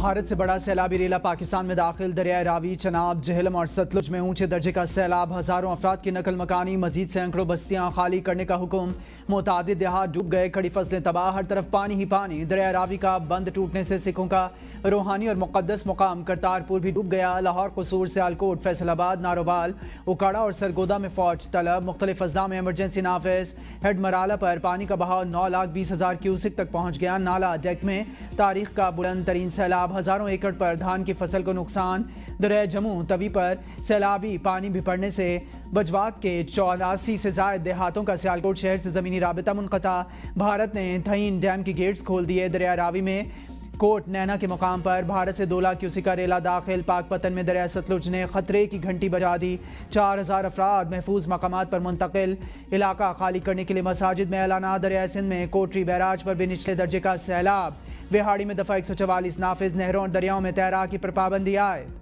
भारत से बड़ा सैलाबी रेला पाकिस्तान में दाखिल। दरियाए रावी, चनाब, जहलम और सतलुज में ऊंचे दर्जे का सैलाब। हजारों अफराद की नकल मकानी, मजीद सैकड़ों बस्तियां खाली करने का हुक्म। मुतादिद देहात डूब गए, खड़ी फसलें तबाह, हर तरफ पानी ही पानी। दरियाए रावी का बंद टूटने से सिखों का रूहानी और मुकद्दस मुकाम करतारपुर भी डूब गया। लाहौर, कसूर, सियालकोट, फैसलाबाद, नारोवाल, उकाड़ा और सरगोदा में फौज तलब। मुख्तलिफ अजला में इमरजेंसी नाफिज। हेड मराला पर पानी का बहाव 9,20,000 क्यूसिक तक पहुंच गया। नाला डेक में तारीख का बुलंद तरीन सैलाब। हजारों एकड़ पर धान की फसल को नुकसान। दरिया जमू तवी पर सैलाबी पानी बिपड़ने से बजवात के 84 से ज्यादा देहातों का सियालकोट शहर से जमीनी राबिता मुनक़ता। भारत ने थईन डैम के गेट्स खोल दिए। दरिया रावी में कोट नैना के मुकाम पर भारत से 2 लाख क्यूसिक का रेला दाखिल। पाकपतन में दरिया सतलुज ने खतरे की घंटी बजा दी। 4,000 अफराद महफूज मकामात पर मुंतकिल। इलाका खाली करने के लिए मसाजिद में ऐलाना। दरिया सिंध में कोटरी बैराज पर भी निचले दर्जे का सैलाब। विहाड़ी में दफा 144 नाफिज। नहरों और दरियाओं में तैराकी पर पाबंदी आयद।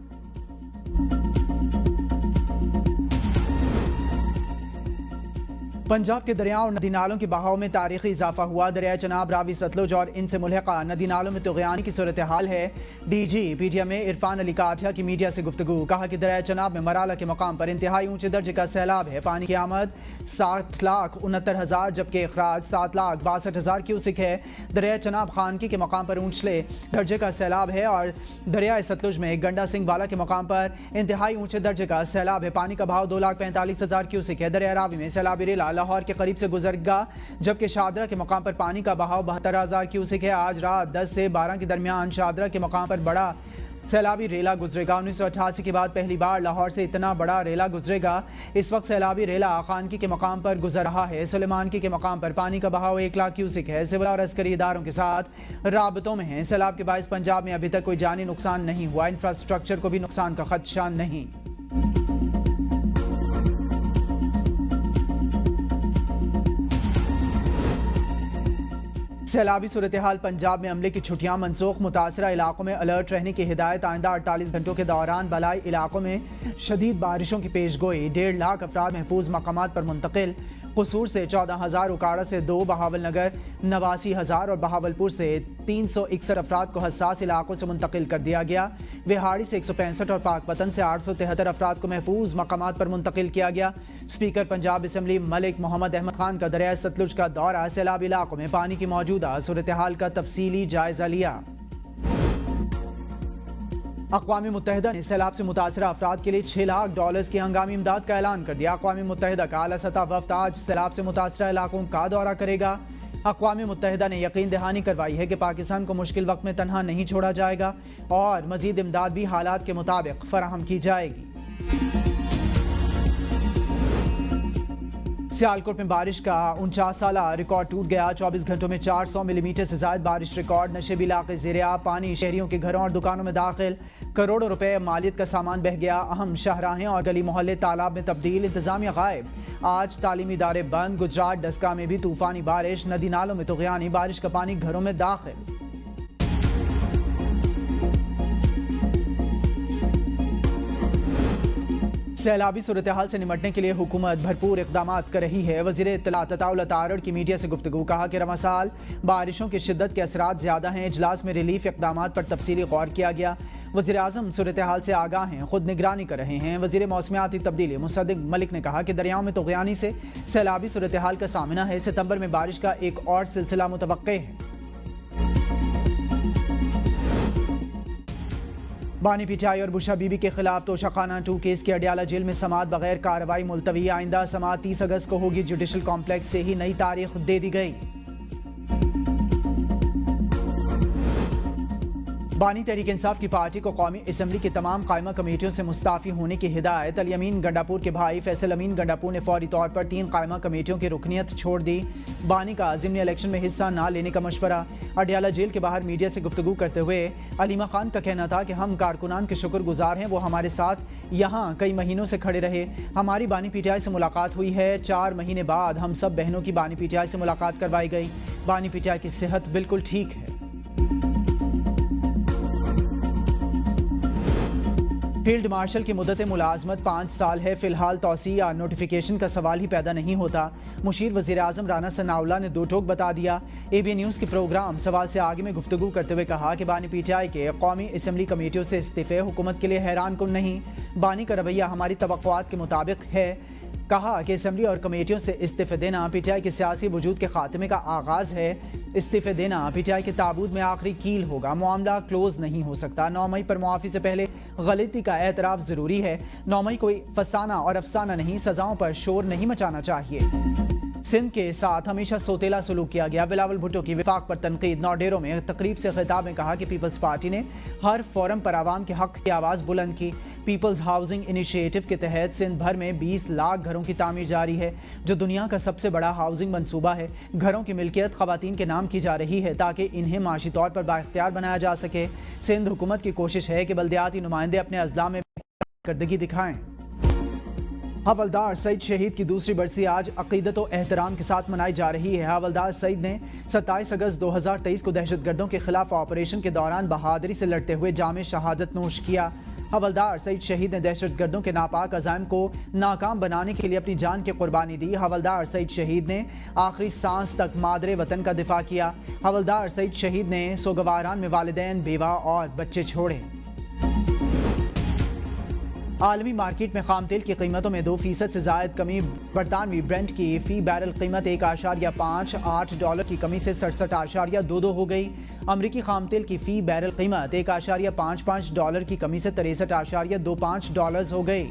पंजाब के दरियाओं और नदी नालों के बहाव में तारीखी इजाफा हुआ। दरिया चनाब, रावी, सतलुज और इनसे मुल्हिका नदी नालों में तुग़यानी की सूरत हाल है। DG PTM में इरफान अली काठिया की मीडिया से गुफ्तगू। कहा कि दरिया चनाब में मराला के मकाम पर इंतहाई ऊंचे दर्जे का सैलाब है। पानी की आमद 7,69,000 जबकि अखराज 7,62,000 क्यूसिक है। दरिया चनाब खानकी के मकाम पर ऊंचले दर्जे का सैलाब है और दरिया सतलुज में गंडा सिंह वाला के मकाम पर इंतहाई ऊंचे दर्जे का सैलाब है। पानी का बहाव 2,45,000 क्यूसिक है। दरिया रावी में सैलाबी रेला लाहौर के करीब से गुजरेगा जबकि शादरा के मकाम पर पानी का बहाव 72,000 क्यूसिक है। आज रात 10 से 12 के दरमियान शादरा के मकाम पर बड़ा सैलाबी रेला गुजरेगा। 1988 के बाद पहली बार लाहौर से इतना बड़ा रेला गुजरेगा। इस वक्त सैलाबी रेला खानकी के मकाम पर गुजर रहा है। सुलेमानकी के मकाम पर पानी का बहाव 1 लाख क्यूसिक है। सिविल और अस्करी इदारों के साथ राबतों में है। सैलाब के बायस पंजाब में अभी तक कोई जानी नुकसान नहीं हुआ। इंफ्रास्ट्रक्चर को भी नुकसान का खदशा नहीं। सैलाबी सूरत हाल। पंजाब में अमले की छुट्टियां मनसूख। मुतासरा इलाकों में अलर्ट रहने की हिदायत। आइंदा 48 घंटों के दौरान बलाई इलाकों में शदीद बारिशों की पेश गोई। 1.5 लाख अफराद महफूज मकामात पर मुंतकिल। कसूर से 14,000, उकाड़ा से 2, बहावल नगर 89,000 और बहावलपुर से 361 अफराद को हसास इलाकों से मुंतकिल कर दिया गया। विहाड़ी से 165 और पाकपतन से 873 अफराद को महफूज मकामात पर मुंतकिल किया गया। स्पीकर पंजाब असम्बली मलिक मोहम्मद अहमद खान का दरिया सतलुज का दौरा। सैलाब इलाकों में पानी की मौजूदा सूरत हाल का तफसीली जायजा लिया। अक़वाम मुत्तहिदा ने सैलाब से मुतासरा अफराद के लिए $6 लाख की हंगामी इमदाद का ऐलान कर दिया। अक़वाम मुत्तहिदा का आला सतह वफ़द आज सैलाब से मुतासरा इलाकों का दौरा करेगा। अक़वाम मुत्तहिदा ने यकीन दहानी करवाई है कि पाकिस्तान को मुश्किल वक्त में तन्हा नहीं छोड़ा जाएगा और मज़ीद इमदाद भी हालात के मुताबिक फराहम की जाएगी। सियालकोट में बारिश का 49 साला रिकॉर्ड टूट गया। 24 घंटों में 400 मिलीमीटर से ज्यादा बारिश रिकॉर्ड। नशेबी इलाके ज़ेर-ए-आब पानी। शहरियों के घरों और दुकानों में दाखिल। करोड़ों रुपए मालियत का सामान बह गया। अहम शाहराहें और गली मोहल्ले तालाब में तब्दील। इंतजामिया गायब। आज तालीमी इदारे बंद। गुजरात डस्का में भी तूफानी बारिश। नदी नालों में तुग़यानी। बारिश का पानी घरों में दाखिल। सैलाबी सूरत हाल से निमटने के लिए हुकूमत भरपूर इक़दामात कर रही है। वज़ीर इत्तलात अताउल अतारड़ की मीडिया से गुफ्तगू। कहा कि रवा साल बारिशों की शिद्दत के असरात ज़्यादा हैं। इजलास में रिलीफ इक़दामात पर तफसीली गौर किया गया। वज़ीर आज़म सूरत हाल से आगाह हैं, खुद निगरानी कर रहे हैं। वज़ीर मौसमियाती तब्दीली मुसद्दिक़ मलिक ने कहा कि दरियाओं में तुग़यानी से सैलाबी सूरत हाल का सामना है। सितंबर में बारिश का एक और सिलसिला मुतवक्के है। बानी पीटीआई और बुशा बीबी के खिलाफ तोशाखाना 2 केस की अडियाला जेल में समाअत बगैर कार्रवाई मुलतवी। आइंदा समाअत 30 अगस्त को होगी। जुडिशल कॉम्प्लेक्स से ही नई तारीख दे दी गई। बानी तहरीक इंसाफ की पार्टी को कौमी असम्बली की तमाम कायमा कमेटियों से मुस्ताफ़ी होने की हिदायत। अली अमीन गंडापुर के भाई फैसल अमीन गंडापुर ने फौरी तौर पर 3 कायमा कमेटियों की रुकनियत छोड़ दी। बानी का ज़िमनी इलेक्शन में हिस्सा ना लेने का मशवरा। अडियाला जेल के बाहर मीडिया से गुफ्तगू करते हुए अलीमा खान का कहना था कि हम कारकुनान के शुक्रगुजार हैं। वो हमारे साथ यहाँ कई महीनों से खड़े रहे। हमारी बानी पीटीआई से मुलाकात हुई है। 4 महीने बाद हम सब बहनों की बानी पीटीआई से मुलाकात करवाई गई। बानी पीटीआई की सेहत बिल्कुल ठीक है। फील्ड मार्शल की मुद्दत मुलाजमत 5 साल है। फिलहाल तौसी या नोटिफिकेशन का सवाल ही पैदा नहीं होता। मुशीर वज़ीर आज़म राना सनाउल्लाह ने दो टोक बता दिया। ABN न्यूज़ के प्रोग्राम सवाल से आगे में गुफ्तगू करते हुए कहा कि बानी PTI के कौमी असम्बली कमेटियों से इस्तीफे हुकूमत के लिए हैरान कुन नहीं। बानी का रवैया हमारी तवक्कुआत के मुताबिक है। कहा कि असम्बली और कमेटियों से इस्तीफे देना PTI के सियासी वजूद के खात्मे का आगाज़ है। इस्तीफे देना PTI के ताबूत में आखिरी कील होगा। मामला क्लोज नहीं हो सकता। 9 मई पर मुआफ़ी से पहले गलती का एतराफ़ ज़रूरी है। 9 मई कोई फसाना और अफसाना नहीं, सज़ाओं पर शोर नहीं मचाना चाहिए। सिंध के साथ हमेशा सोतेला सलूक किया गया। बिलावल भुट्टो की विफाक पर तनकीद। नौडेरों में तकरीब से खिताब में कहा कि पीपल्स पार्टी ने हर फोरम पर आवाम के हक की आवाज़ बुलंद की। पीपल्स हाउसिंग इनिशिएटिव के तहत सिंध भर में 20 लाख घरों की तामीर जारी है, जो दुनिया का सबसे बड़ा हाउसिंग मनसूबा है। घरों की मिल्कियत ख़वातीन के नाम की जा रही है ताकि इन्हें माशी तौर पर बाइख्तियार बनाया जा सके। सिंध हुकूमत की कोशिश है कि बल्दियाती नुमाइंदे अपने अजला में करदगी दिखाएं। हवलदार सईद शहीद की दूसरी बरसी आज अकीदत व एहतराम के साथ मनाई जा रही है। हवलदार सईद ने 27 अगस्त 2023 को दहशतगर्दों के खिलाफ ऑपरेशन के दौरान बहादुरी से लड़ते हुए जामे शहादत नोश किया। हवलदार सईद शहीद ने दहशतगर्दों के नापाक अज़ाइम को नाकाम बनाने के लिए अपनी जान की कुर्बानी दी। हवलदार सईद शहीद ने आखिरी सांस तक मादरे वतन का दिफा किया। हवलदार सईद शहीद ने सोगवारान में वालिदैन, बेवा और बच्चे छोड़े। आलमी मार्केट में खाम तेल की कीमतों में 2% से ज़ायद कमी। बरतानवी ब्रेंट की फ़ी बैरल कीमत $1.58 की कमी से $67.22 हो गई। अमरीकी खाम तेल की फ़ी बैरल कीमत $1.55 की कमी से $63.25 हो गई।